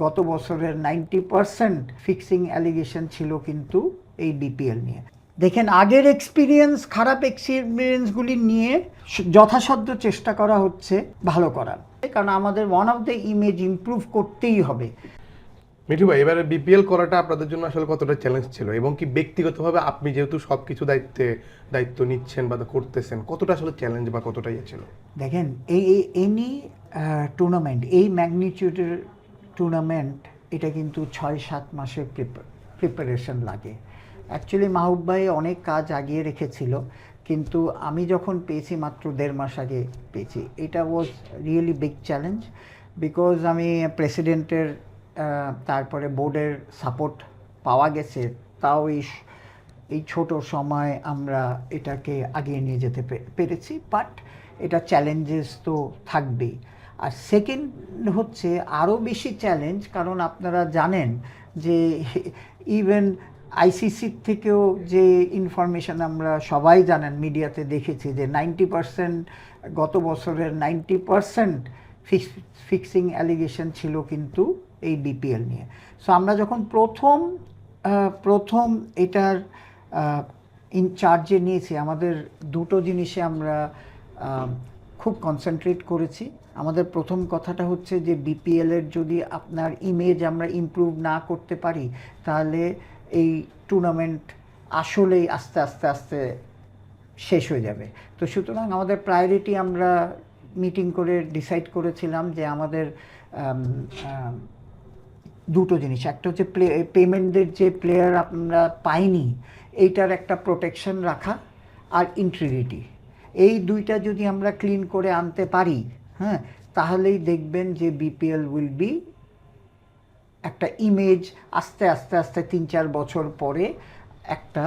গত বছরের 90% fixing allegation ছিল কিন্তু এই বিপিএল নিয়ে। দেখেন, আগের এক্সপিরিয়েন্স, খারাপ এক্সপিরিয়েন্সগুলি নিয়ে যথাসাধ্য চেষ্টা করা হচ্ছে ভালো করার, কারণ আমাদের one of the image improve করতেই হবে। মিঠু ভাই, এবারে বিপিএল করাটা আপনাদের জন্য আসলে কতটা চ্যালেঞ্জ ছিল, এবং কি ব্যক্তিগতভাবে আপনি যেহেতু সবকিছু দায়িত্ব নিচ্ছেন বা করতেছেন, কতটা আসলে চ্যালেঞ্জ বা কতটা ইয়ে ছিল? দেখেন, এনি টুর্নামেন্ট, এই ম্যাগনিটিউডের টুর্নামেন্ট, এটা কিন্তু 6-7 মাসের প্রিপারেশন লাগে। অ্যাকচুয়ালি মাহবুব ভাই অনেক কাজ আগিয়ে রেখেছিল, কিন্তু আমি যখন পেয়েছি মাত্র 1.5 মাস আগে পেয়েছি। এটা was really big challenge, because আমি প্রেসিডেন্টের তারপরে বোর্ডের সাপোর্ট পাওয়া গেছে, তাও এই ছোট সময় আমরা এটাকে আগিয়ে নিয়ে যেতে পেরেছি। বাট এটা চ্যালেঞ্জেস তো থাকবেই। আর সেকেন্ড হচ্ছে আরও বেশি চ্যালেঞ্জ, কারণ আপনারা জানেন যে ইভেন আইসিসির থেকেও যে ইনফরমেশান আমরা সবাই জানেন, মিডিয়াতে দেখেছি, যে 90% গত বছরের 90% ফিক্সিং অ্যালিগেশন ছিল কিন্তু এই বিপিএল নিয়ে। সো আমরা যখন প্রথম এটার ইনচার্জে নিয়েছি, আমাদের দুটো জিনিসে আমরা খুব কনসেন্ট্রেট করেছি। আমাদের প্রথম কথাটা হচ্ছে যে বিপিএলের যদি আপনার ইমেজ আমরা ইমপ্রুভ না করতে পারি, তাহলে এই টুর্নামেন্ট আসলেই আস্তে আস্তে আস্তে শেষ হয়ে যাবে। তো সুতরাং আমাদের প্রায়োরিটি আমরা মিটিং করে ডিসাইড করেছিলাম যে আমাদের দুটো জিনিস, একটা হচ্ছে পেমেন্টের যে প্লেয়ার আমরা পাইনি, এইটার একটা প্রোটেকশন রাখা, আর ইন্টিগ্রিটি। এই দুইটা যদি আমরা ক্লিন করে আনতে পারি, হ্যাঁ, তাহলেই দেখবেন যে বিপিএল উইল বি একটা ইমেজ আস্তে আস্তে আস্তে 3-4 বছর পরে একটা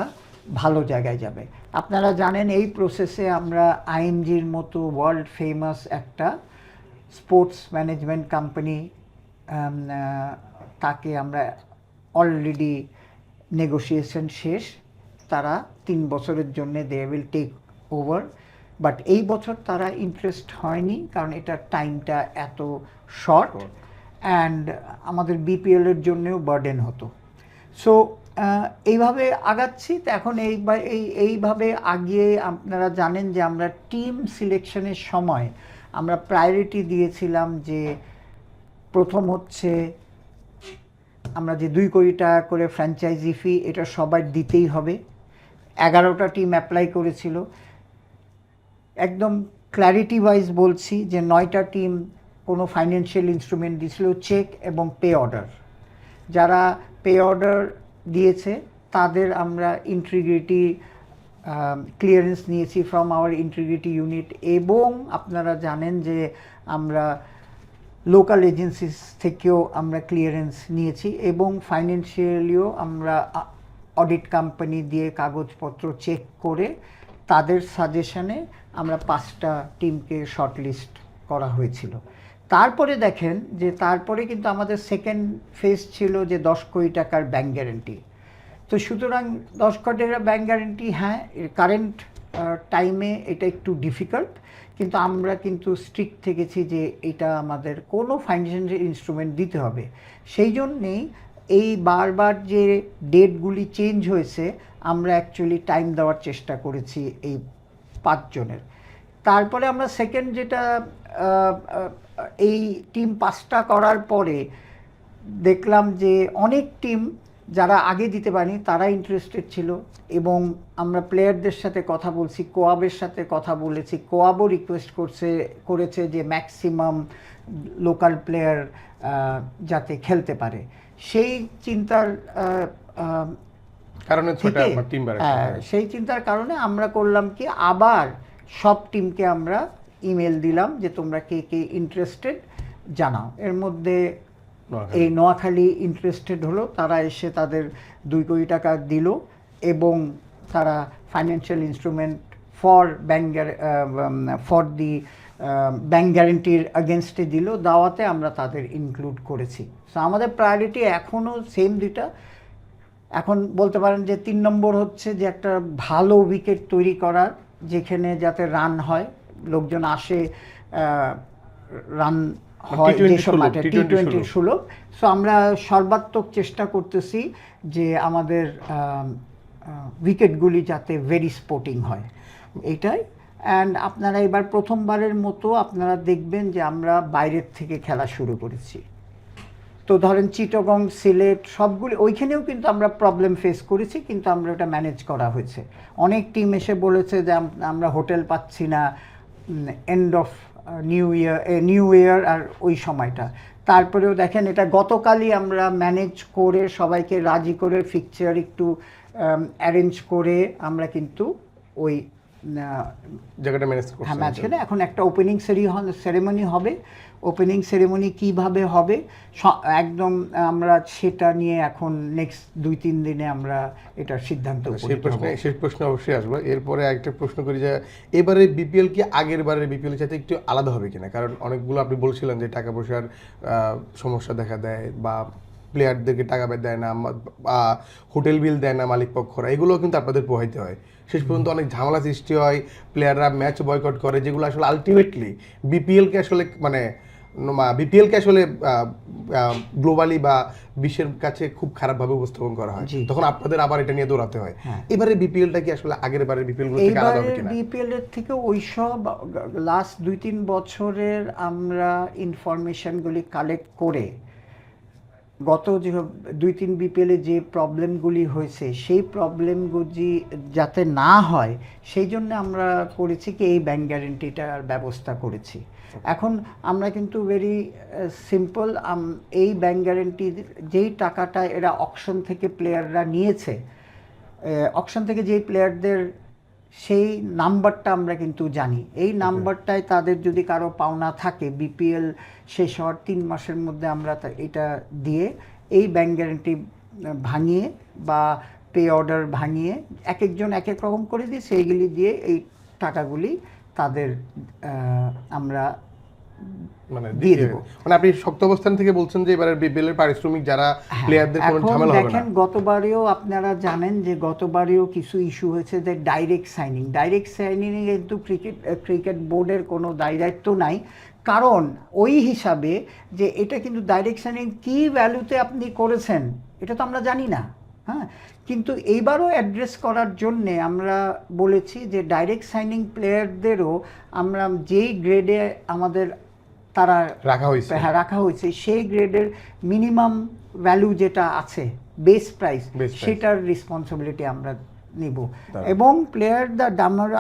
ভালো জায়গায় যাবে। আপনারা জানেন এই প্রসেসে আমরা আইএমজির মতো ওয়ার্ল্ড ফেমাস একটা স্পোর্টস ম্যানেজমেন্ট কোম্পানি, তাকে আমরা অলরেডি নেগোসিয়েশন শেষ, তারা 3 বছরের জন্য they will take over. But এই বছর তারা ইন্টারেস্ট হয়নি, কারণ এটার টাইমটা এত শর্ট অ্যান্ড আমাদের বিপিএলের জন্যেও বার্ডেন হতো। সো এইভাবে আগাচ্ছি। তো এখন এইভাবে আগিয়ে আপনারা জানেন যে আমরা টিম সিলেকশনের সময় আমরা প্রায়োরিটি দিয়েছিলাম যে প্রথম হচ্ছে আমরা যে 2 কোটি টাকা করে ফ্র্যাঞ্চাইজি ফি, এটা সবার দিতেই হবে। 11টা টিম অ্যাপ্লাই করেছিল। একদম ক্ল্যারিটি ওয়াইজ বলছি যে 9টা টিম কোনো ফাইন্যান্সিয়াল ইনস্ট্রুমেন্ট দিয়েছিল, চেক এবং পে অর্ডার। যারা পে অর্ডার দিয়েছে তাদের আমরা ইন্টিগ্রিটি ক্লিয়ারেন্স নিয়েছি ফ্রম আওয়ার ইন্টিগ্রিটি ইউনিট, এবং আপনারা জানেন যে আমরা লোকাল এজেন্সিস থেকেও আমরা ক্লিয়ারেন্স নিয়েছি, এবং ফাইন্যান্সিয়ালিও আমরা অডিট কোম্পানি দিয়ে কাগজপত্র চেক করে তাদের সাজেশনে আমরা 5টা টিমকে শর্টলিস্ট করা হয়েছিল। তারপরে দেখেন যে তারপরে কিন্তু আমাদের সেকেন্ড ফেজ ছিল যে 10 কোটি টাকার ব্যাংক গ্যারেন্টি। তো সুতরাং 10 কোটি টাকার ব্যাংক গ্যারেন্টি, হ্যাঁ, কারেন্ট টাইমে এটা একটু ডিফিকাল্ট, কিন্তু আমরা কিন্তু স্ট্রিক্ট থেকেছি যে এটা আমাদের কোনো ফাইন্যান্সিয়াল ইনস্ট্রুমেন্ট দিতে হবে। সেই জন্যেই এই বারবার যে ডেটগুলি চেঞ্জ হয়েছে, আমরা অ্যাকচুয়ালি টাইম দেওয়ার চেষ্টা করেছি এই 5 জনের। তারপরে আমরা সেকেন্ড যেটা এই টিম 5টা করার পরে দেখলাম যে অনেক টিম যারা আগে দিতে পারেনি তারা ইন্টারেস্টেড ছিল, এবং আমরা প্লেয়ারদের সাথে কথা বলছি, কোয়াবের সাথে কথা বলেছি, কোয়াবও রিকোয়েস্ট করেছে যে ম্যাক্সিমাম লোকাল প্লেয়ার যাতে খেলতে পারে। সেই চিন্তার কারণে সেই চিন্তার কারণে আমরা করলাম কি, আবার সব টিমকে আমরা ইমেল দিলাম যে তোমরা কে কে ইন্টারেস্টেড জানাও। এর মধ্যে এই নোয়াখালী ইন্টারেস্টেড হলো, তারা এসে তাদের 2 কোটি টাকা দিল, এবং তারা financial instrument for the bank গ্যারেন্টির এগেনস্টে দিল। দাওয়াতে আমরা তাদের ইনক্লুড করেছি। সো আমাদের প্রায়োরিটি এখনও সেম 2টা। এখন বলতে পারেন যে 3 নম্বর হচ্ছে যে একটা ভালো উইকেট তৈরি করার, যেখানে যাতে রান হয়, লোকজন আসে রান হয় T20 যেসব সুলভ, মাঠে T20 টি-20 সুলভ। সো আমরা সর্বাত্মক চেষ্টা করতেছি যে আমাদের উইকেটগুলি যাতে ভেরি স্পোর্টিং হয়, এটাই। অ্যান্ড আপনারা এবার প্রথমবারের মতো আপনারা দেখবেন যে আমরা বাইরের থেকে খেলা শুরু করেছি। তো ধরেন চিটাগং, সিলেট সবগুলি, ওইখানেও কিন্তু আমরা প্রবলেম ফেস করেছি, কিন্তু আমরা ওটা ম্যানেজ করা হয়েছে। অনেক টিম এসে বলেছে যে আমরা হোটেল পাচ্ছি না এন্ড অফ নিউ ইয়ার আর ওই সময়টা। তারপরেও দেখেন এটা গতকালই আমরা ম্যানেজ করে সবাইকে রাজি করে ফিকচার একটু অ্যারেঞ্জ করে আমরা কিন্তু ওই জায়গাটা ম্যানেজ করছেন। হ্যাঁ, ম্যাচ খেলে এখন একটা ওপেনিং সেরেমনি হবে। ওপেনিং সেরেমনি কিভাবে হবে একদম আমরা সেটা নিয়ে এখন নেক্সট 2-3 দিনে আমরা এটার সিদ্ধান্ত সেই প্রশ্ন অবশ্যই আসবো। এরপরে একটা প্রশ্ন করি যে এবারে বিপিএল কি আগের বারের বিপিএল এর সাথে একটু আলাদা হবে কিনা? কারণ অনেকগুলো আপনি বলছিলেন যে টাকা পয়সার সমস্যা দেখা দেয় বা প্লেয়ারদেরকে টাকা দেয় না, হোটেল বিল দেয় না মালিক পক্ষরা, এগুলো কিন্তু আপনাদের পোহাইতে হয়। শেষ পর্যন্ত অনেক ঝামেলা সৃষ্টি হয়, প্লেয়াররা ম্যাচ বয়কট করে, যেগুলো আসলে আলটিমেটলি বিপিএলকে আসলে বিপিএলকে আসলে গ্লোবালি বা বিশ্বের কাছে খুব খারাপভাবে উপস্থাপন করা হয়। তখন আপনাদের আবার এটা নিয়ে দৌড়াতে হয়। এবারে বিপিএলটা কি আসলে আগের বারের বিপিএল গুলো থেকে আলাদা হবে কিনা? বিপিএল এর থেকে ওইসব লাস্ট 2-3 বছরের আমরা ইনফরমেশনগুলি কালেক্ট করে গত যে 2-3 বিপিএলে যে প্রবলেমগুলি হয়েছে সেই প্রবলেমগুলি যাতে না হয় সেই জন্য আমরা করেছি কি এই ব্যাংক গ্যারেন্টিটার ব্যবস্থা করেছি। এখন আমরা কিন্তু ভেরি সিম্পল, এই ব্যাংক গ্যারেন্টি যেই টাকাটা এরা অকশন থেকে প্লেয়াররা নিয়েছে, অকশন থেকে যেই প্লেয়ারদের সেই নাম্বারটা আমরা কিন্তু জানি। এই নাম্বারটায় তাদের যদি কারো পাওনা থাকে বিপিএল শেষ হওয়ার 3 মাসের মধ্যে আমরা এটা দিয়ে এই ব্যাংক গ্যারেন্টি ভাঙিয়ে বা পে অর্ডার ভাঙিয়ে এক একজন এক এক রকম করে দিই, সেইগুলি দিয়ে এই টাকাগুলি তাদের আমরা দিয়ে দেব। মানে আপনি শক্ত অবস্থান থেকে বলছেন যে এবারে বিপিএল এর পারিশ্রমিক যারা প্লেয়ারদের কোনো ঝামেলা হবে না। দেখেন গতবারেও আপনারা জানেন যে গতবারেও কিছু ইস্যু হয়েছে যে ডাইরেক্ট সাইনিং এ কিন্তু ক্রিকেট বোর্ডের কোনো দায়িত্ব নাই, কারণ ওই হিসাবে যে এটা কিন্তু ডাইরেক্ট সাইনিং কি ভ্যালুতে আপনি করেছেন এটা তো আমরা জানি না। হ্যাঁ, কিন্তু এইবারও অ্যাড্রেস করার জন্যে আমরা বলেছি যে ডাইরেক্ট সাইনিং প্লেয়ারদেরও আমরা যেই গ্রেডে আমাদের তারা রাখা হয়েছে সেই গ্রেডের মিনিমাম ভ্যালু যেটা আছে বেস প্রাইস সেটার রেসপন্সিবিলিটি আমরা নিব। এবং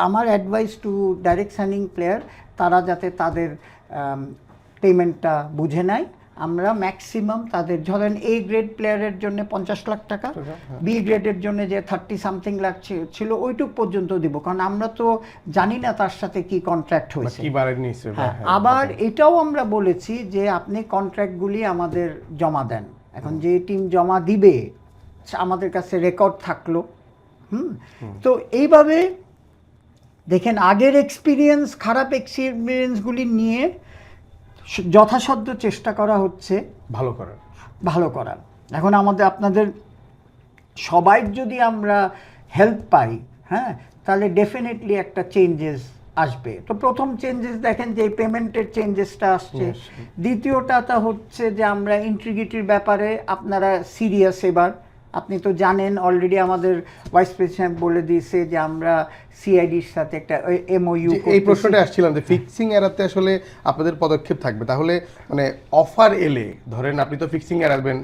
আমার advice to direct signing player, তারা যাতে তাদের পেমেন্টটা বুঝে নেয়। আমরা ম্যাক্সিমাম তাদের ধরেন এ গ্রেড প্লেয়ারের জন্য 50 লাখ টাকা, বি গ্রেডের জন্য যে 30 সামথিং লাখ ছিল ওইটুক পর্যন্ত দিব, কারণ আমরা তো জানি না তার সাথে কি কন্ট্রাক্ট হয়েছে। আবার এটাও আমরা বলেছি যে আপনি কন্ট্রাক্টগুলি আমাদের জমা দেন। এখন যে টিম জমা দিবে আমাদের কাছে রেকর্ড থাকলো। তো এইভাবে দেখেন আগের খারাপ এক্সপিরিয়েন্সগুলি নিয়ে যথাসাধ্য চেষ্টা করা হচ্ছে ভালো করার। এখন আপনাদের সবাই যদি আমরা হেল্প পাই, হ্যাঁ, তাহলে ডেফিনেটলি একটা চেঞ্জেস আসবে। তো প্রথম চেঞ্জেস দেখেন যে পেমেন্টের চেঞ্জেসটা আসছে। দ্বিতীয়টা হচ্ছে যে আমরা ইন্টিগ্রিটির ব্যাপারে আপনারা সিরিয়াস। এবার আপনি তো জানেন অলরেডি আমাদের ভাইস প্রেসিডেন্ট বলে দিয়েছে যে আমরা সিআইডির সাথে একটা এমওইউ। এই প্রশ্নটা আসছিলাম যে ফিক্সিং এড়াতে আসলে আপনাদের পদক্ষেপ থাকবে, তাহলে মানে অফার এলে ধরেন আপনি তো ফিক্সিং এড়াবেন,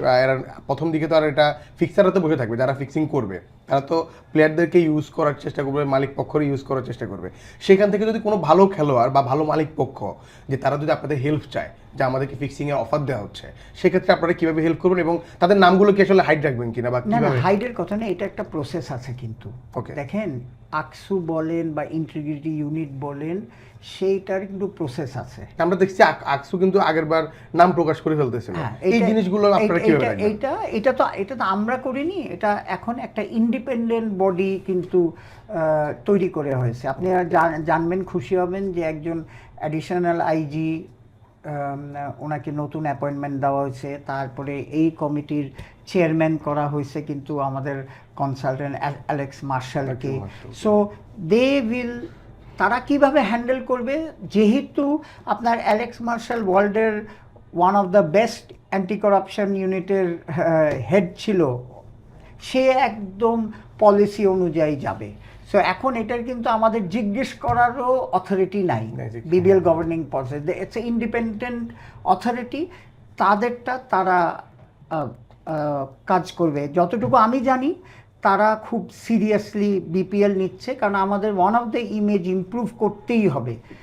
প্রথম দিকে তো আর এটা ফিক্সাররা তো বসে থাকবে, যারা ফিক্সিং করবে তারা তো প্লেয়ারদেরকে ইউজ করার চেষ্টা করবে, মালিক পক্ষের ইউজ করার চেষ্টা করবে। সেখান থেকে যদি কোনো ভালো খেলোয়াড় বা ভালো মালিক পক্ষ যে তারা যদি আপনাদের হেল্প চায় যে আমাদেরকে ফিক্সিং এর অফার দেওয়া হচ্ছে, সেক্ষেত্রে আপনারা কিভাবে হেল্প করবেন এবং তাদের নামগুলো কি আসলে হাইড রাখবেন কিনা বা কিভাবে? হাইডের কথা না, এটা একটা প্রসেস আছে কিন্তু। দেখেন আকসু বলেন বা ইন্টিগ্রিটি ইউনিট বলেন, সেইটার কিন্তু প্রসেস আছে। আমরা দেখছি আকসু কিন্তু আগেরবার নাম প্রকাশ করে ফেলতেছিল। এই জিনিসগুলো আপনারা কিভাবে রাখবেন? এটা তো আমরা করিনি, এটা এখন একটা ইন্ডিপেন্ডেন্ট বডি কিন্তু তৈরি করে হয়েছে। আপনি জানবেন, খুশি হবেন যে একজন অ্যাডিশনাল আইজি ওনাকে নতুন অ্যাপয়েন্টমেন্ট দেওয়া হয়েছে। তারপরে এই কমিটির চেয়ারম্যান করা হয়েছে কিন্তু আমাদের কনসালটেন্ট অ্যালেক্স মার্শালকে। সো তারা কিভাবে হ্যান্ডেল করবে, যেহেতু আপনার অ্যালেক্স মার্শাল ওয়ার্ল্ডের one of the best anti corruption ইউনিটের হেড ছিল, সে একদম পলিসি অনুযায়ী যাবে। সো এখন এটার কিন্তু আমাদের জিজ্ঞেস করারও অথরিটি নাই। BBL governing policy, it's independent authority, তাদেরটা তারা কাজ করবে। যতটুকু আমি জানি তারা খুব সিরিয়াসলি বিপিএল নিচ্ছে, কারণ আমাদের one of the image improve করতেই হবে।